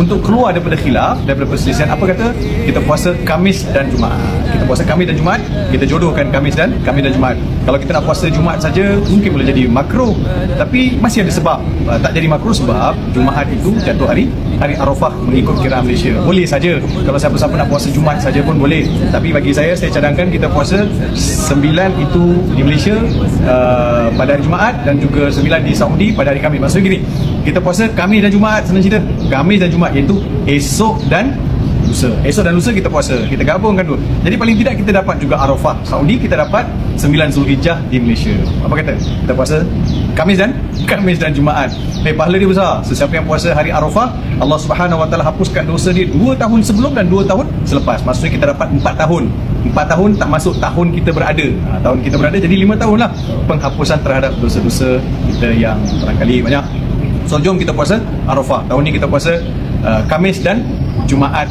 untuk keluar daripada khilaf, daripada perselisihan, apa kata kita puasa Khamis dan Jumaat. Kita puasa Khamis dan Jumaat, kita jodohkan Khamis dan Jumaat. Kalau kita nak puasa Jumaat saja mungkin boleh jadi makruh, tapi masih ada sebab tak jadi makruh sebab Jumaat itu jatuh hari Arafah mengikut kiraan Malaysia. Boleh saja kalau siapa-siapa nak puasa Jumaat saja pun boleh, tapi bagi saya cadangkan kita puasa 9 itu di Malaysia pada hari Jumaat dan juga 9 di Saudi pada hari Khamis. Maksudnya gini, kita puasa Khamis dan Jumaat, senang cerita Khamis dan Jumaat, iaitu esok dan lusa. Esok dan lusa kita puasa, kita gabungkan tu. Jadi paling tidak kita dapat juga Arafah Saudi, kita dapat 9 Zulhijjah di Malaysia. Apa kata? Kita puasa Khamis dan Jumaat. Pahala dia besar. Sesiapa yang puasa hari Arafah, Allah Subhanahu Wa Taala hapuskan dosa dia 2 tahun sebelum dan 2 tahun selepas. Maksudnya kita dapat 4 tahun. 4 tahun tak masuk tahun kita berada. Tahun kita berada jadi 5 tahun lah penghapusan terhadap dosa-dosa kita yang barangkali banyak. So jom kita puasa Arafah. Tahun ni kita puasa Khamis dan Jumaat